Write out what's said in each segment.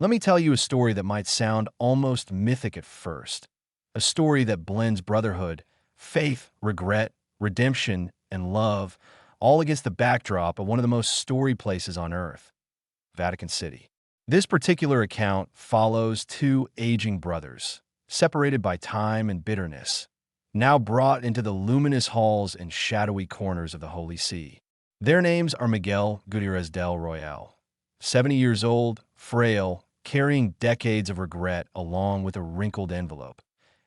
Let me tell you a story that might sound almost mythic at first. A story that blends brotherhood, faith, regret, redemption, and love, all against the backdrop of one of the most storied places on earth, Vatican City. This particular account follows two aging brothers, separated by time and bitterness, now brought into the luminous halls and shadowy corners of the Holy See. Their names are Miguel Gutierrez del Royale, 70 years old, frail, carrying decades of regret along with a wrinkled envelope,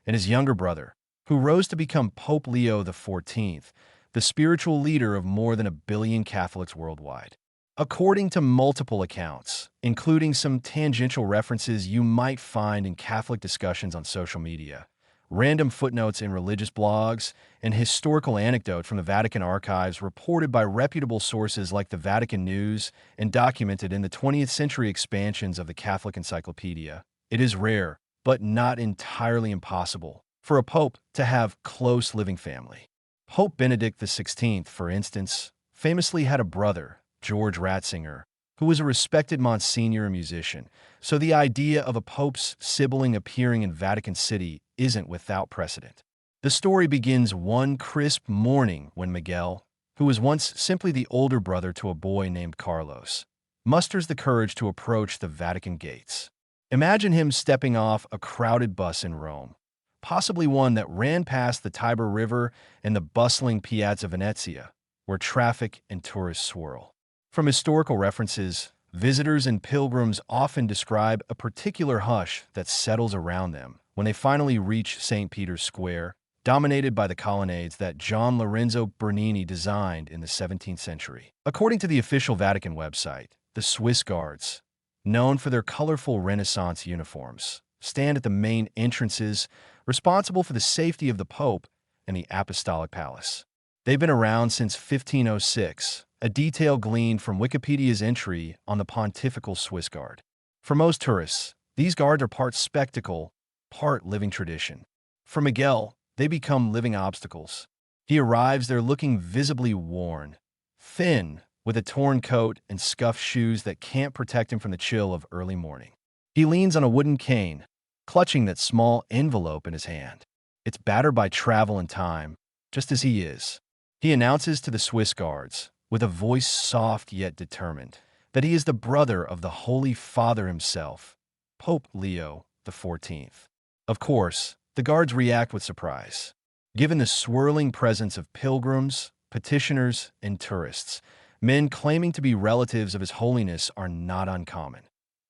and his younger brother, who rose to become Pope Leo XIV, the spiritual leader of more than 1 billion Catholics worldwide. According to multiple accounts, including some tangential references you might find in Catholic discussions on social media, random footnotes in religious blogs, and historical anecdote from the Vatican archives reported by reputable sources like the Vatican News and documented in the 20th century expansions of the Catholic Encyclopedia, it is rare, but not entirely impossible, for a pope to have close living family. Pope Benedict XVI, for instance, famously had a brother, George Ratzinger, who was a respected Monsignor and musician, so the idea of a pope's sibling appearing in Vatican City isn't without precedent. The story begins one crisp morning when Miguel, who was once simply the older brother to a boy named Carlos, musters the courage to approach the Vatican gates. Imagine him stepping off a crowded bus in Rome, possibly one that ran past the Tiber River and the bustling Piazza Venezia, where traffic and tourists swirl. From historical references, visitors and pilgrims often describe a particular hush that settles around them when they finally reach St. Peter's Square, dominated by the colonnades that John Lorenzo Bernini designed in the 17th century. According to the official Vatican website, the Swiss Guards, known for their colorful Renaissance uniforms, stand at the main entrances, responsible for the safety of the Pope and the Apostolic Palace. They've been around since 1506, a detail gleaned from Wikipedia's entry on the Pontifical Swiss Guard. For most tourists, these guards are part spectacle, part living tradition. For Miguel, they become living obstacles. He arrives there looking visibly worn, thin, with a torn coat and scuffed shoes that can't protect him from the chill of early morning. He leans on a wooden cane, clutching that small envelope in his hand. It's battered by travel and time, just as he is. He announces to the Swiss Guards, with a voice soft yet determined, that he is the brother of the Holy Father himself, Pope Leo XIV. Of course, the guards react with surprise. Given the swirling presence of pilgrims, petitioners, and tourists, men claiming to be relatives of His Holiness are not uncommon,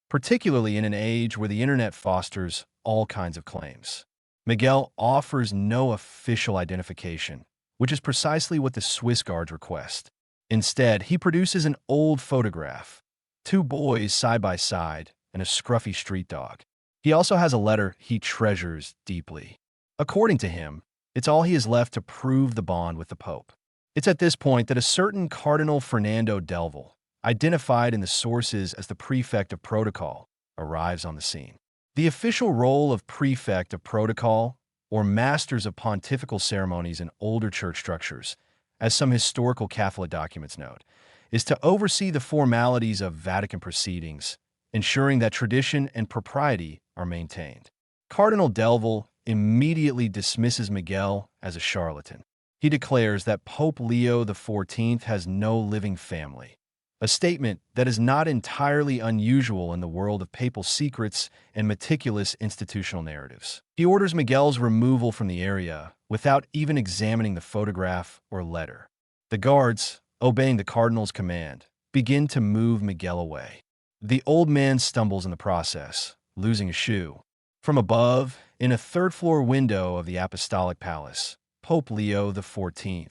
particularly in an age where the internet fosters all kinds of claims. Miguel offers no official identification, which is precisely what the Swiss Guards request. Instead, he produces an old photograph, two boys side by side, and a scruffy street dog. He also has a letter he treasures deeply. According to him, it's all he has left to prove the bond with the Pope. It's at this point that a certain Cardinal Fernando Delval, identified in the sources as the prefect of protocol, arrives on the scene. The official role of prefect of protocol, or masters of pontifical ceremonies in older church structures, as some historical Catholic documents note, is to oversee the formalities of Vatican proceedings, ensuring that tradition and propriety are maintained. Cardinal Delval immediately dismisses Miguel as a charlatan. He declares that Pope Leo XIV has no living family, a statement that is not entirely unusual in the world of papal secrets and meticulous institutional narratives. He orders Miguel's removal from the area without even examining the photograph or letter. The guards, obeying the cardinal's command, begin to move Miguel away. The old man stumbles in the process, losing a shoe. From above, in a third-floor window of the Apostolic Palace, Pope Leo XIV,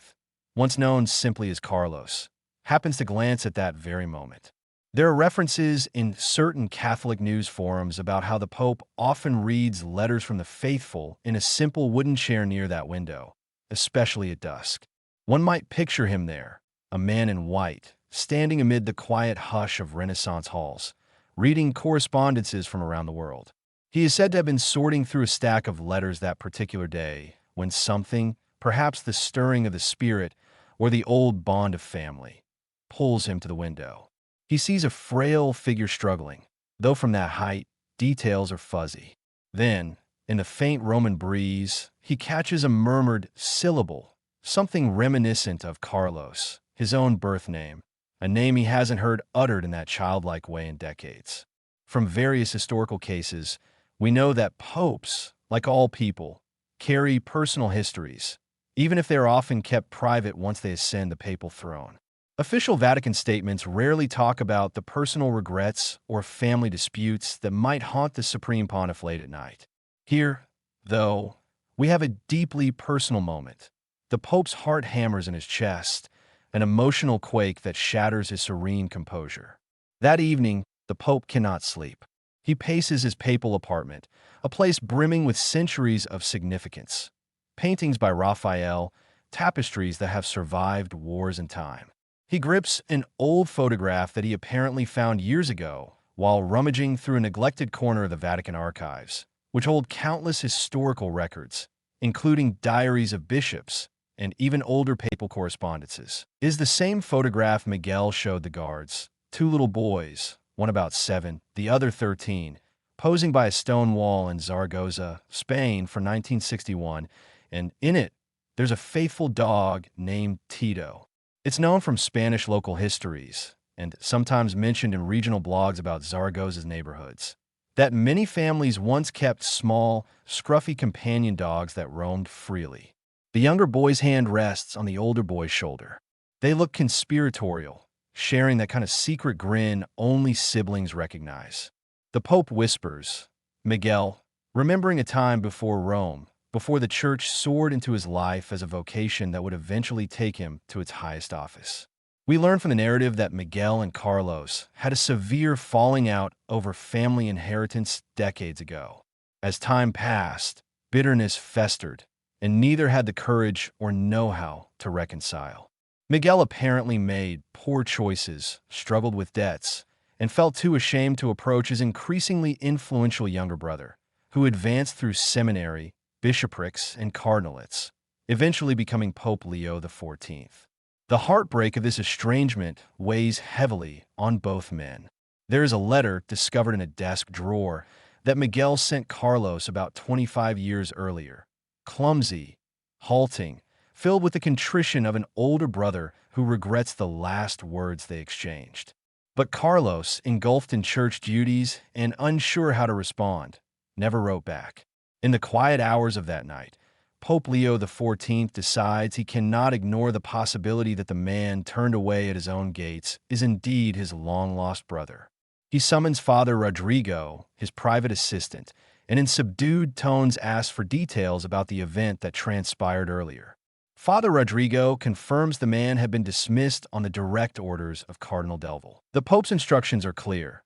once known simply as Carlos, happens to glance at that very moment. There are references in certain Catholic news forums about how the Pope often reads letters from the faithful in a simple wooden chair near that window, especially at dusk. One might picture him there, a man in white, standing amid the quiet hush of Renaissance halls, reading correspondences from around the world. He is said to have been sorting through a stack of letters that particular day when something, perhaps the stirring of the spirit or the old bond of family, pulls him to the window. He sees a frail figure struggling, though from that height, details are fuzzy. Then, in the faint Roman breeze, he catches a murmured syllable, something reminiscent of Carlos, his own birth name, a name he hasn't heard uttered in that childlike way in decades. From various historical cases, we know that popes, like all people, carry personal histories, even if they are often kept private once they ascend the papal throne. Official Vatican statements rarely talk about the personal regrets or family disputes that might haunt the Supreme Pontiff late at night. Here, though, we have a deeply personal moment. The Pope's heart hammers in his chest, an emotional quake that shatters his serene composure. That evening, the Pope cannot sleep. He paces his papal apartment, a place brimming with centuries of significance. Paintings by Raphael, tapestries that have survived wars and time. He grips an old photograph that he apparently found years ago while rummaging through a neglected corner of the Vatican archives, which hold countless historical records, including diaries of bishops and even older papal correspondences. It is the same photograph Miguel showed the guards, two little boys, one about 7, the other 13, posing by a stone wall in Zaragoza, Spain for 1961, and in it, there's a faithful dog named Tito. It's known from Spanish local histories, and sometimes mentioned in regional blogs about Zaragoza's neighborhoods, that many families once kept small, scruffy companion dogs that roamed freely. The younger boy's hand rests on the older boy's shoulder. They look conspiratorial, sharing that kind of secret grin only siblings recognize. The Pope whispers, "Miguel, remembering a time before Rome, before the Church soared into his life as a vocation that would eventually take him to its highest office." We learn from the narrative that Miguel and Carlos had a severe falling out over family inheritance decades ago. As time passed, bitterness festered, and neither had the courage or know-how to reconcile. Miguel apparently made poor choices, struggled with debts, and felt too ashamed to approach his increasingly influential younger brother, who advanced through seminary, bishoprics, and cardinalates, eventually becoming Pope Leo XIV. The heartbreak of this estrangement weighs heavily on both men. There is a letter discovered in a desk drawer that Miguel sent Carlos about 25 years earlier, clumsy, halting, filled with the contrition of an older brother who regrets the last words they exchanged. But Carlos, engulfed in church duties and unsure how to respond, never wrote back. In the quiet hours of that night, Pope Leo XIV decides he cannot ignore the possibility that the man turned away at his own gates is indeed his long-lost brother. He summons Father Rodrigo, his private assistant, and in subdued tones asks for details about the event that transpired earlier. Father Rodrigo confirms the man had been dismissed on the direct orders of Cardinal Delville. The Pope's instructions are clear.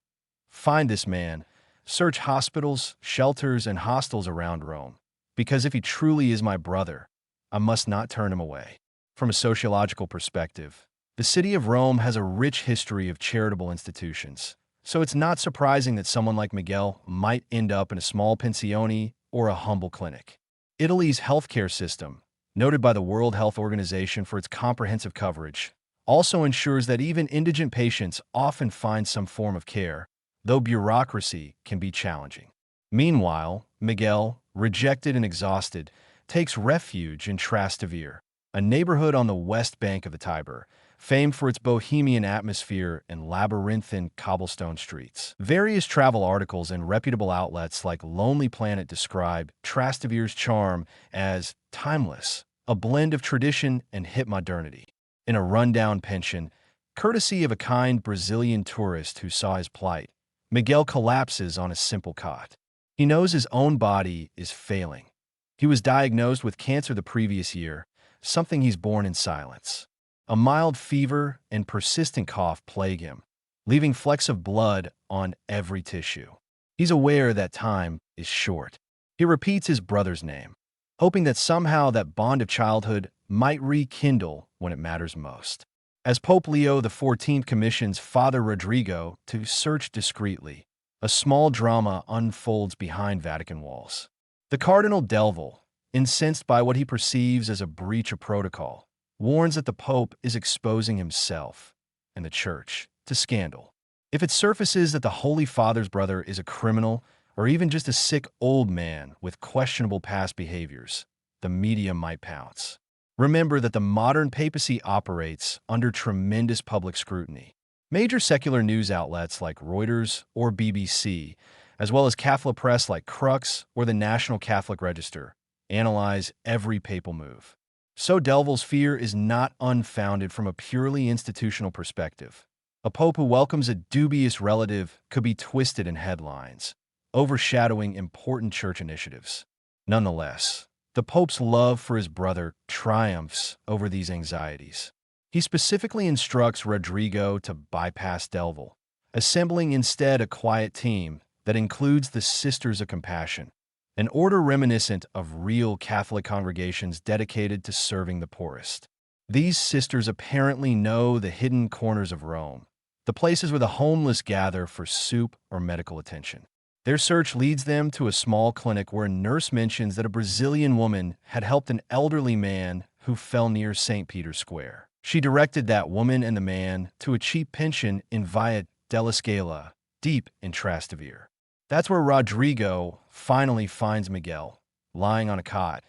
Find this man, search hospitals, shelters, and hostels around Rome, because if he truly is my brother, I must not turn him away. From a sociological perspective, the city of Rome has a rich history of charitable institutions, so it's not surprising that someone like Miguel might end up in a small pensione or a humble clinic. Italy's healthcare system, noted by the World Health Organization for its comprehensive coverage, also ensures that even indigent patients often find some form of care, though bureaucracy can be challenging. Meanwhile, Miguel, rejected and exhausted, takes refuge in Trastevere, a neighborhood on the west bank of the Tiber, famed for its bohemian atmosphere and labyrinthine cobblestone streets. Various travel articles and reputable outlets like Lonely Planet describe Trastevere's charm as timeless, a blend of tradition and hip modernity. In a rundown pension, courtesy of a kind Brazilian tourist who saw his plight, Miguel collapses on a simple cot. He knows his own body is failing. He was diagnosed with cancer the previous year, something he's borne in silence. A mild fever and persistent cough plague him, leaving flecks of blood on every tissue. He's aware that time is short. He repeats his brother's name, hoping that somehow that bond of childhood might rekindle when it matters most. As Pope Leo XIV commissions Father Rodrigo to search discreetly, a small drama unfolds behind Vatican walls. The Cardinal Delville, incensed by what he perceives as a breach of protocol, warns that the Pope is exposing himself and the Church to scandal. If it surfaces that the Holy Father's brother is a criminal or even just a sick old man with questionable past behaviors, the media might pounce. Remember that the modern papacy operates under tremendous public scrutiny. Major secular news outlets like Reuters or BBC, as well as Catholic press like Crux or the National Catholic Register, analyze every papal move. So Delville's fear is not unfounded from a purely institutional perspective. A pope who welcomes a dubious relative could be twisted in headlines, overshadowing important church initiatives. Nonetheless, the pope's love for his brother triumphs over these anxieties. He specifically instructs Rodrigo to bypass Delville, assembling instead a quiet team that includes the Sisters of Compassion, an order reminiscent of real Catholic congregations dedicated to serving the poorest. These sisters apparently know the hidden corners of Rome, the places where the homeless gather for soup or medical attention. Their search leads them to a small clinic where a nurse mentions that a Brazilian woman had helped an elderly man who fell near St. Peter's Square. She directed that woman and the man to a cheap pension in Via della Scala, deep in Trastevere. That's where Rodrigo finally finds Miguel, lying on a cot,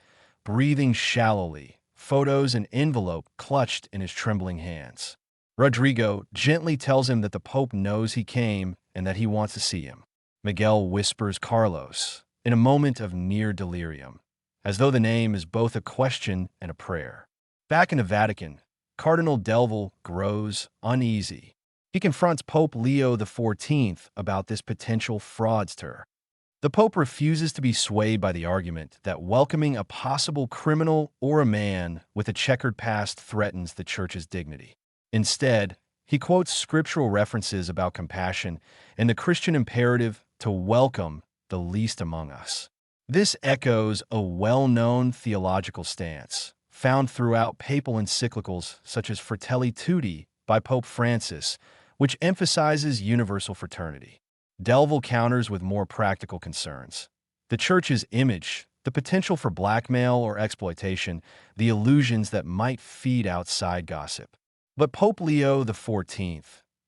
breathing shallowly, photos and envelope clutched in his trembling hands. Rodrigo gently tells him that the Pope knows he came and that he wants to see him. Miguel whispers Carlos, in a moment of near delirium, as though the name is both a question and a prayer. Back in the Vatican, Cardinal Delville grows uneasy. He confronts Pope Leo XIV about this potential fraudster. The Pope refuses to be swayed by the argument that welcoming a possible criminal or a man with a checkered past threatens the Church's dignity. Instead, he quotes scriptural references about compassion and the Christian imperative to welcome the least among us. This echoes a well-known theological stance found throughout papal encyclicals such as Fratelli Tutti by Pope Francis, which emphasizes universal fraternity. Delville counters with more practical concerns: the Church's image, the potential for blackmail or exploitation, the illusions that might feed outside gossip. But Pope Leo XIV,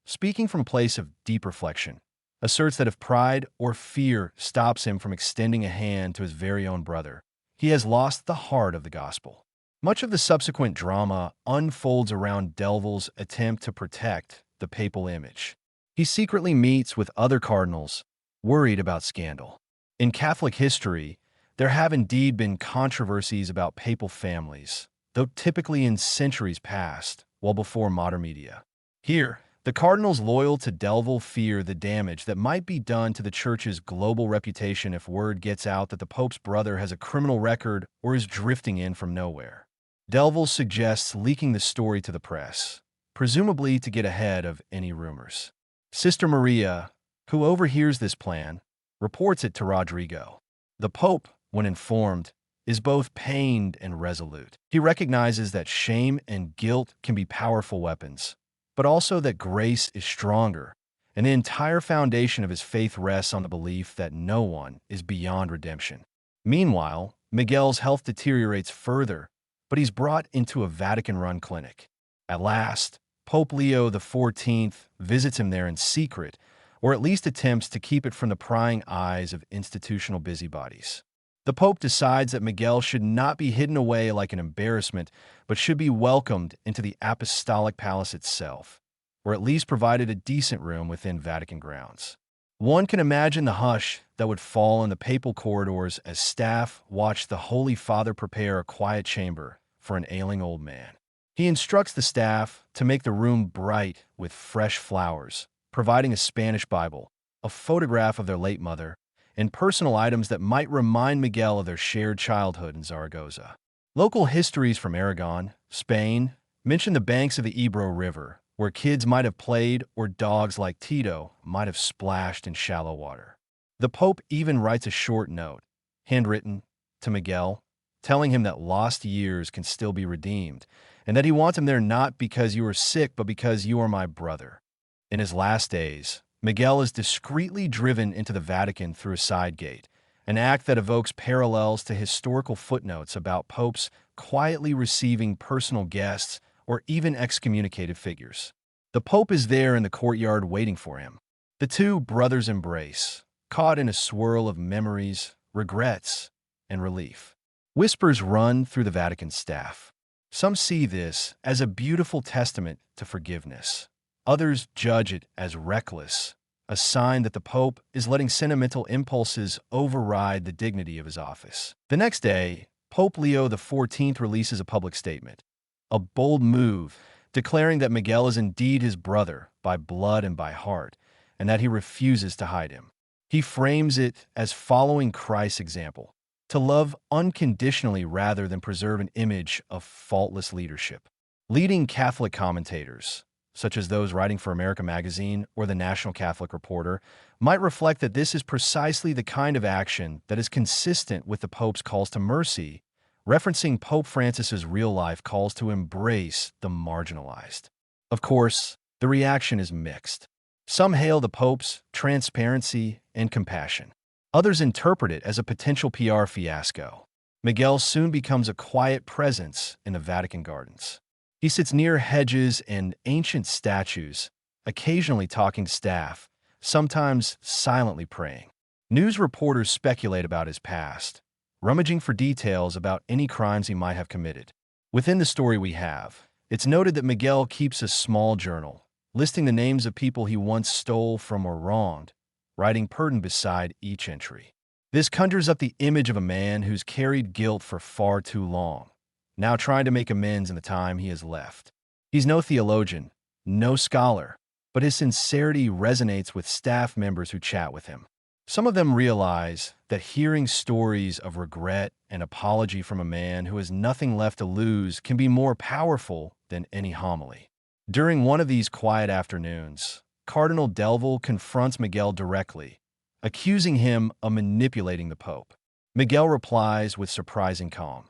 speaking from a place of deep reflection, asserts that if pride or fear stops him from extending a hand to his very own brother, he has lost the heart of the gospel. Much of the subsequent drama unfolds around Delville's attempt to protect the papal image. He secretly meets with other cardinals, worried about scandal. In Catholic history, there have indeed been controversies about papal families, though typically in centuries past, well before modern media. Here, the cardinals loyal to Delville fear the damage that might be done to the Church's global reputation if word gets out that the Pope's brother has a criminal record or is drifting in from nowhere. Delville suggests leaking the story to the press, presumably to get ahead of any rumors. Sister Maria, who overhears this plan, reports it to Rodrigo. The Pope, when informed, is both pained and resolute. He recognizes that shame and guilt can be powerful weapons, but also that grace is stronger, and the entire foundation of his faith rests on the belief that no one is beyond redemption. Meanwhile, Miguel's health deteriorates further, but he's brought into a Vatican-run clinic. At last, Pope Leo XIV visits him there in secret, or at least attempts to keep it from the prying eyes of institutional busybodies. The Pope decides that Miguel should not be hidden away like an embarrassment, but should be welcomed into the apostolic palace itself, or at least provided a decent room within Vatican grounds. One can imagine the hush that would fall in the papal corridors as staff watched the Holy Father prepare a quiet chamber for an ailing old man. He instructs the staff to make the room bright with fresh flowers, providing a Spanish Bible, a photograph of their late mother, and personal items that might remind Miguel of their shared childhood in Zaragoza. Local histories from Aragon, Spain, mention the banks of the Ebro River, where kids might have played or dogs like Tito might have splashed in shallow water. The Pope even writes a short note, handwritten, to Miguel, telling him that lost years can still be redeemed, and that he wants him there not because you are sick, but because you are my brother. In his last days, Miguel is discreetly driven into the Vatican through a side gate, an act that evokes parallels to historical footnotes about popes quietly receiving personal guests or even excommunicated figures. The Pope is there in the courtyard waiting for him, The two brothers embrace, caught in a swirl of memories, regrets, and relief. Whispers run through the Vatican staff. Some see this as a beautiful testament to forgiveness. Others judge it as reckless, a sign that the Pope is letting sentimental impulses override the dignity of his office. The next day, Pope Leo XIV releases a public statement, a bold move declaring that Miguel is indeed his brother by blood and by heart, and that he refuses to hide him. He frames it as following Christ's example, to love unconditionally rather than preserve an image of faultless leadership. Leading Catholic commentators, such as those writing for America Magazine or the National Catholic Reporter, might reflect that this is precisely the kind of action that is consistent with the Pope's calls to mercy, referencing Pope Francis's real-life calls to embrace the marginalized. Of course, the reaction is mixed. Some hail the Pope's transparency and compassion. Others interpret it as a potential PR fiasco. Miguel soon becomes a quiet presence in the Vatican gardens. He sits near hedges and ancient statues, occasionally talking to staff, sometimes silently praying. News reporters speculate about his past, rummaging for details about any crimes he might have committed. Within the story we have, it's noted that Miguel keeps a small journal, listing the names of people he once stole from or wronged, writing pardon beside each entry. This conjures up the image of a man who's carried guilt for far too long, now trying to make amends in the time he has left. He's no theologian, no scholar, but his sincerity resonates with staff members who chat with him. Some of them realize that hearing stories of regret and apology from a man who has nothing left to lose can be more powerful than any homily. During one of these quiet afternoons, Cardinal Delville confronts Miguel directly, accusing him of manipulating the Pope. Miguel replies with surprising calm.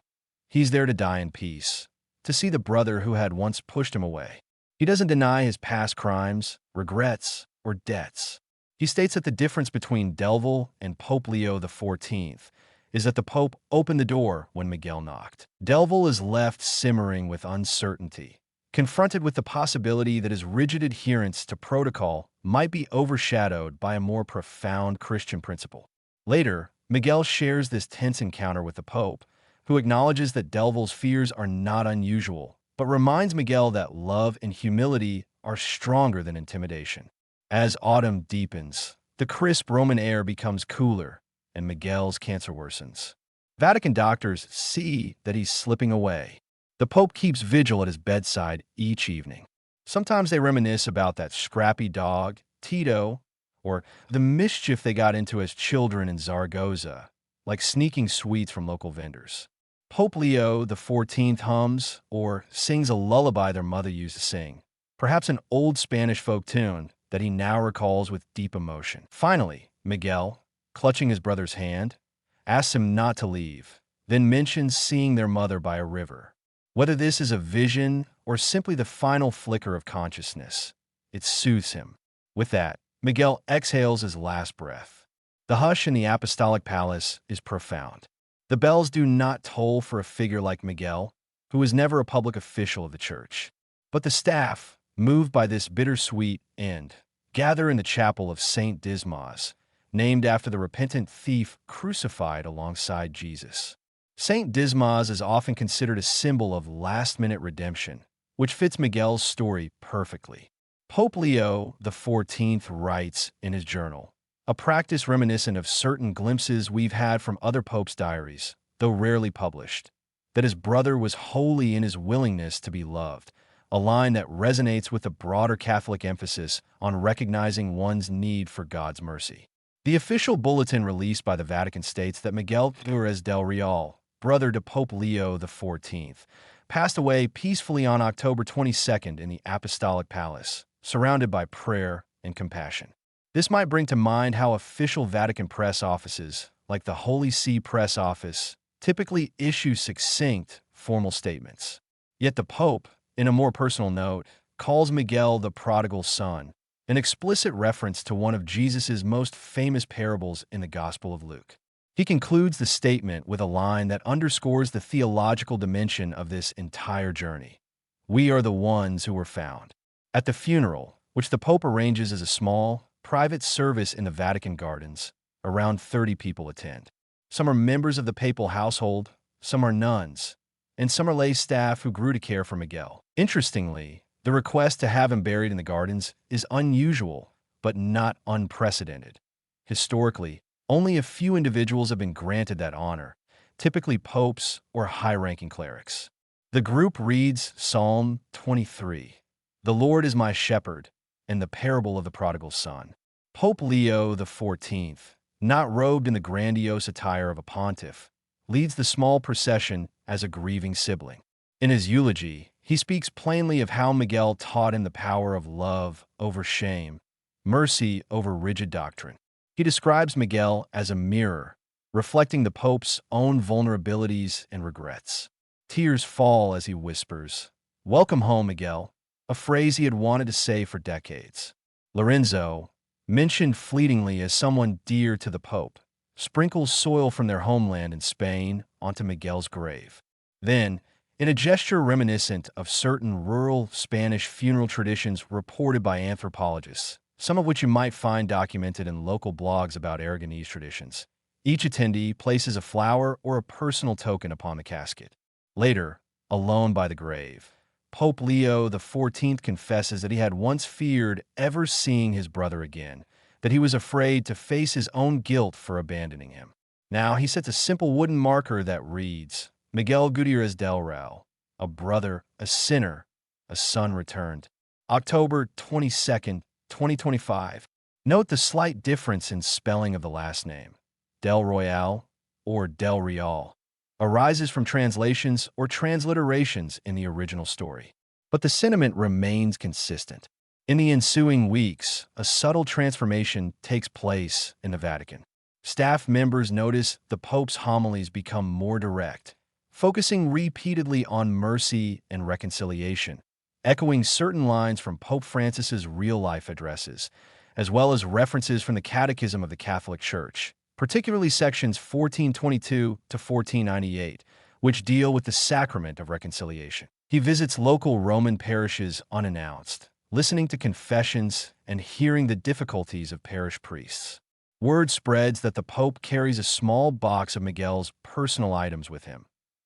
He's there to die in peace, to see the brother who had once pushed him away. He doesn't deny his past crimes, regrets, or debts. He states that the difference between Delville and Pope Leo XIV is that the Pope opened the door when Miguel knocked. Delville is left simmering with uncertainty, confronted with the possibility that his rigid adherence to protocol might be overshadowed by a more profound Christian principle. Later, Miguel shares this tense encounter with the Pope, who acknowledges that Delville's fears are not unusual, but reminds Miguel that love and humility are stronger than intimidation. As autumn deepens, the crisp Roman air becomes cooler, and Miguel's cancer worsens. Vatican doctors see that he's slipping away. The Pope keeps vigil at his bedside each evening. Sometimes they reminisce about that scrappy dog, Tito, or the mischief they got into as children in Zaragoza, like sneaking sweets from local vendors. Pope Leo XIV hums or sings a lullaby their mother used to sing, perhaps an old Spanish folk tune that he now recalls with deep emotion. Finally, Miguel, clutching his brother's hand, asks him not to leave, then mentions seeing their mother by a river. Whether this is a vision or simply the final flicker of consciousness, it soothes him. With that, Miguel exhales his last breath. The hush in the apostolic palace is profound. The bells do not toll for a figure like Miguel, who was never a public official of the church. But the staff, moved by this bittersweet end, gather in the chapel of St. Dismas, named after the repentant thief crucified alongside Jesus. St. Dismas is often considered a symbol of last-minute redemption, which fits Miguel's story perfectly. Pope Leo XIV writes in his journal, a practice reminiscent of certain glimpses we've had from other popes' diaries, though rarely published, that his brother was wholly in his willingness to be loved, a line that resonates with the broader Catholic emphasis on recognizing one's need for God's mercy. The official bulletin released by the Vatican states that Miguel Gutierrez del Royale, brother to Pope Leo XIV, passed away peacefully on October 22nd in the Apostolic Palace, surrounded by prayer and compassion. This might bring to mind how official Vatican press offices, like the Holy See Press Office, typically issue succinct, formal statements. Yet the Pope, in a more personal note, calls Miguel the prodigal son, an explicit reference to one of Jesus' most famous parables in the Gospel of Luke. He concludes the statement with a line that underscores the theological dimension of this entire journey. We are the ones who were found. At the funeral, which the Pope arranges as a small, private service in the Vatican gardens. Around 30 people attend. Some are members of the papal household, some are nuns, and some are lay staff who grew to care for Miguel. Interestingly, the request to have him buried in the gardens is unusual, but not unprecedented. Historically, only a few individuals have been granted that honor, typically popes or high-ranking clerics. The group reads Psalm 23, "The Lord is my shepherd," and the parable of the prodigal son. Pope Leo XIV, not robed in the grandiose attire of a pontiff, leads the small procession as a grieving sibling. In his eulogy, he speaks plainly of how Miguel taught him the power of love over shame, mercy over rigid doctrine. He describes Miguel as a mirror, reflecting the Pope's own vulnerabilities and regrets. Tears fall as he whispers, "Welcome home, Miguel," a phrase he had wanted to say for decades. Lorenzo, mentioned fleetingly as someone dear to the Pope, sprinkles soil from their homeland in Spain onto Miguel's grave. Then, in a gesture reminiscent of certain rural Spanish funeral traditions reported by anthropologists, some of which you might find documented in local blogs about Aragonese traditions, each attendee places a flower or a personal token upon the casket. Later, alone by the grave, Pope Leo XIV confesses that he had once feared ever seeing his brother again, that he was afraid to face his own guilt for abandoning him. Now he sets a simple wooden marker that reads, Miguel Gutierrez del Real, a brother, a sinner, a son returned. October 22nd, 2025. Note the slight difference in spelling of the last name. Del Royale or Del Real arises from translations or transliterations in the original story. But the sentiment remains consistent. In the ensuing weeks, a subtle transformation takes place in the Vatican. Staff members notice the Pope's homilies become more direct, focusing repeatedly on mercy and reconciliation, echoing certain lines from Pope Francis's real-life addresses, as well as references from the Catechism of the Catholic Church, particularly sections 1422 to 1498, which deal with the sacrament of reconciliation. He visits local Roman parishes unannounced, listening to confessions and hearing the difficulties of parish priests. Word spreads that the Pope carries a small box of Miguel's personal items with him,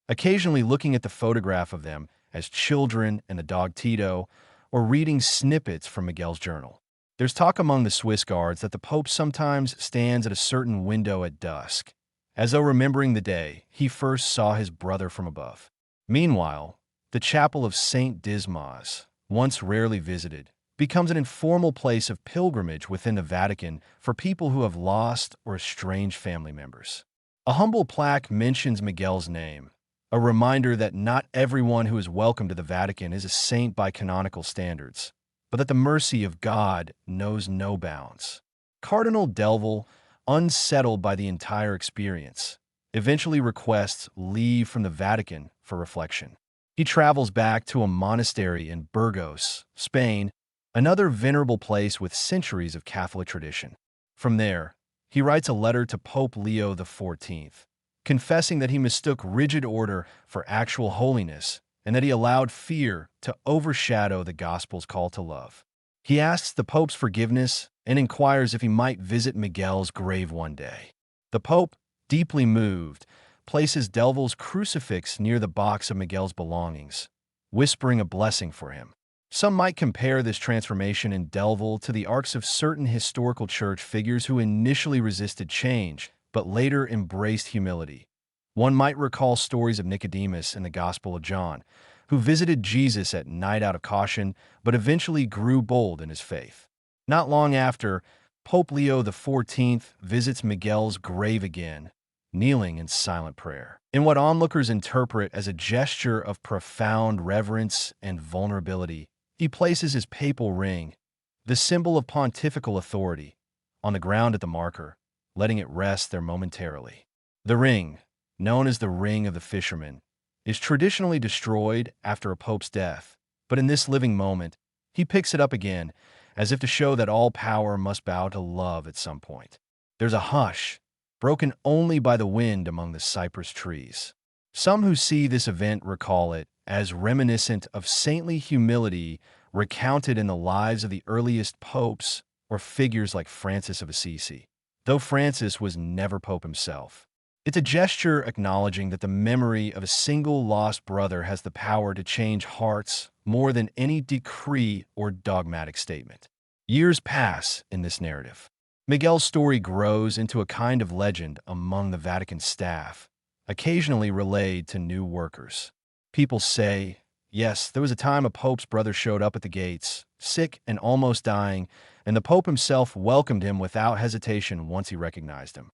occasionally looking at the photograph of them as children and the dog Tito, or reading snippets from Miguel's journal. There's talk among the Swiss guards that the Pope sometimes stands at a certain window at dusk, as though remembering the day he first saw his brother from above. Meanwhile, the chapel of Saint Dismas, once rarely visited, becomes an informal place of pilgrimage within the Vatican for people who have lost or estranged family members. A humble plaque mentions Miguel's name, a reminder that not everyone who is welcome to the Vatican is a saint by canonical standards, but that the mercy of God knows no bounds. Cardinal Delville, unsettled by the entire experience, eventually requests leave from the Vatican for reflection. He travels back to a monastery in Burgos, Spain, another venerable place with centuries of Catholic tradition. From there, he writes a letter to Pope Leo XIV, confessing that he mistook rigid order for actual holiness and that he allowed fear to overshadow the gospel's call to love. He asks the Pope's forgiveness and inquires if he might visit Miguel's grave one day. The Pope, deeply moved, places Delville's crucifix near the box of Miguel's belongings, whispering a blessing for him. Some might compare this transformation in Delville to the arcs of certain historical church figures who initially resisted change, but later embraced humility. One might recall stories of Nicodemus in the Gospel of John, who visited Jesus at night out of caution, but eventually grew bold in his faith. Not long after, Pope Leo XIV visits Miguel's grave again, kneeling in silent prayer. In what onlookers interpret as a gesture of profound reverence and vulnerability, he places his papal ring, the symbol of pontifical authority, on the ground at the marker, letting it rest there momentarily. The ring, known as the Ring of the Fisherman, is traditionally destroyed after a pope's death, but in this living moment, he picks it up again, as if to show that all power must bow to love at some point. There's a hush, broken only by the wind among the cypress trees. Some who see this event recall it as reminiscent of saintly humility recounted in the lives of the earliest popes or figures like Francis of Assisi, though Francis was never Pope himself. It's a gesture acknowledging that the memory of a single lost brother has the power to change hearts more than any decree or dogmatic statement. Years pass in this narrative. Miguel's story grows into a kind of legend among the Vatican staff, occasionally relayed to new workers. People say, yes, there was a time a pope's brother showed up at the gates, sick and almost dying, and the pope himself welcomed him without hesitation once he recognized him.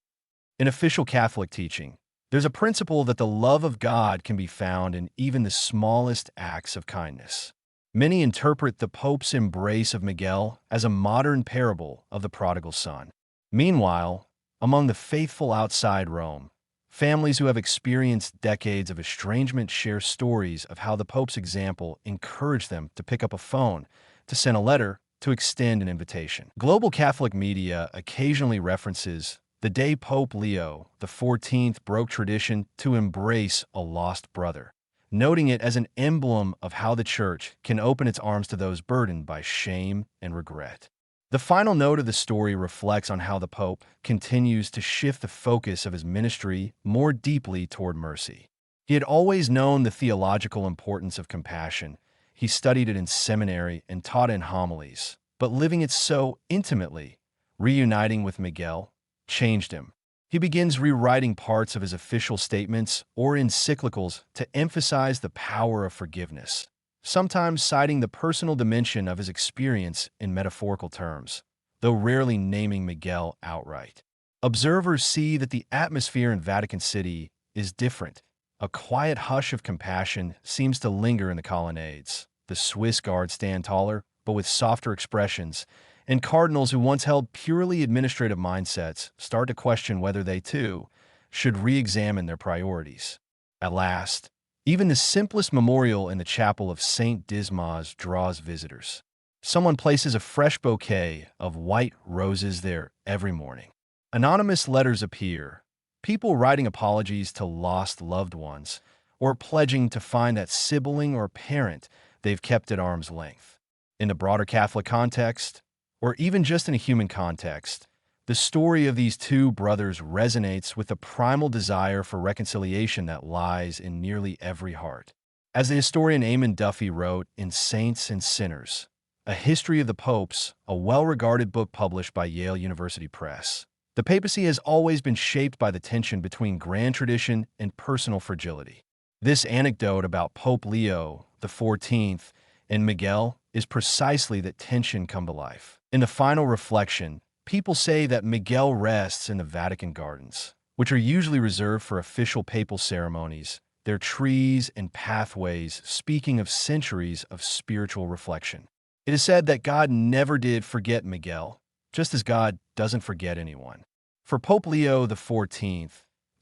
In official Catholic teaching, there's a principle that the love of God can be found in even the smallest acts of kindness. Many interpret the Pope's embrace of Miguel as a modern parable of the prodigal son. Meanwhile, among the faithful outside Rome, families who have experienced decades of estrangement share stories of how the Pope's example encouraged them to pick up a phone, to send a letter, to extend an invitation. Global Catholic media occasionally references the day Pope Leo XIV broke tradition to embrace a lost brother, noting it as an emblem of how the Church can open its arms to those burdened by shame and regret. The final note of the story reflects on how the Pope continues to shift the focus of his ministry more deeply toward mercy. He had always known the theological importance of compassion. He studied it in seminary and taught in homilies, but living it so intimately, reuniting with Miguel, changed him. He begins rewriting parts of his official statements or encyclicals to emphasize the power of forgiveness, sometimes citing the personal dimension of his experience in metaphorical terms, though rarely naming Miguel outright. Observers see that the atmosphere in Vatican City is different. A quiet hush of compassion seems to linger in the colonnades. The Swiss guards stand taller, but with softer expressions, and cardinals who once held purely administrative mindsets start to question whether they, too, should re-examine their priorities. At last, even the simplest memorial in the chapel of St. Dismas draws visitors. Someone places a fresh bouquet of white roses there every morning. Anonymous letters appear, people writing apologies to lost loved ones, or pledging to find that sibling or parent they've kept at arm's length. In the broader Catholic context, or even just in a human context, the story of these two brothers resonates with the primal desire for reconciliation that lies in nearly every heart. As the historian Eamon Duffy wrote in Saints and Sinners, A History of the Popes, a well-regarded book published by Yale University Press, the papacy has always been shaped by the tension between grand tradition and personal fragility. This anecdote about Pope Leo XIV and Miguel is precisely that tension come to life. In the final reflection, people say that Miguel rests in the Vatican gardens, which are usually reserved for official papal ceremonies, their trees and pathways speaking of centuries of spiritual reflection. It is said that God never did forget Miguel, just as God doesn't forget anyone. For Pope Leo XIV,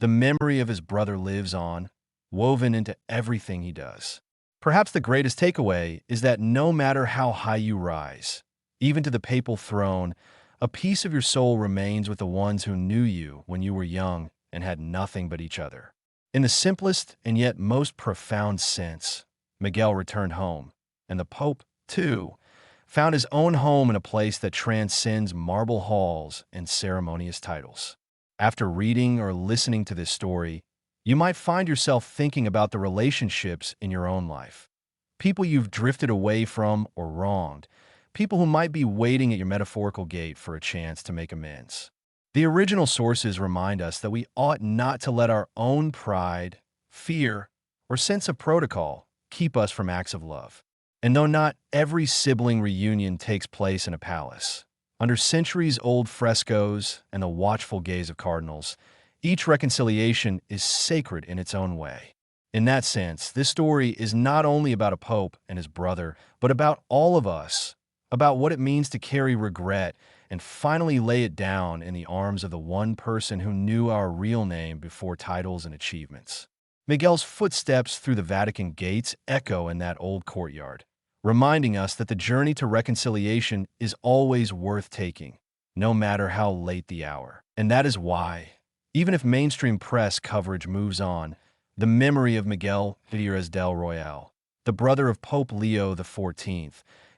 the memory of his brother lives on, woven into everything he does. Perhaps the greatest takeaway is that no matter how high you rise, even to the papal throne, a piece of your soul remains with the ones who knew you when you were young and had nothing but each other. In the simplest and yet most profound sense, Miguel returned home, and the Pope, too, found his own home in a place that transcends marble halls and ceremonious titles. After reading or listening to this story, you might find yourself thinking about the relationships in your own life. People you've drifted away from or wronged, people who might be waiting at your metaphorical gate for a chance to make amends. The original sources remind us that we ought not to let our own pride, fear, or sense of protocol keep us from acts of love. And though not every sibling reunion takes place in a palace, under centuries-old frescoes and the watchful gaze of cardinals, each reconciliation is sacred in its own way. In that sense, this story is not only about a pope and his brother, but about all of us, about what it means to carry regret and finally lay it down in the arms of the one person who knew our real name before titles and achievements. Miguel's footsteps through the Vatican gates echo in that old courtyard, reminding us that the journey to reconciliation is always worth taking, no matter how late the hour. And that is why, even if mainstream press coverage moves on, the memory of Miguel Gutierrez del Royale, the brother of Pope Leo XIV,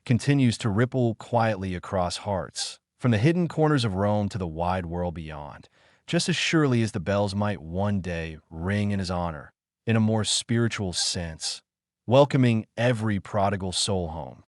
continues to ripple quietly across hearts, from the hidden corners of Rome to the wide world beyond, just as surely as the bells might one day ring in his honor, in a more spiritual sense, welcoming every prodigal soul home.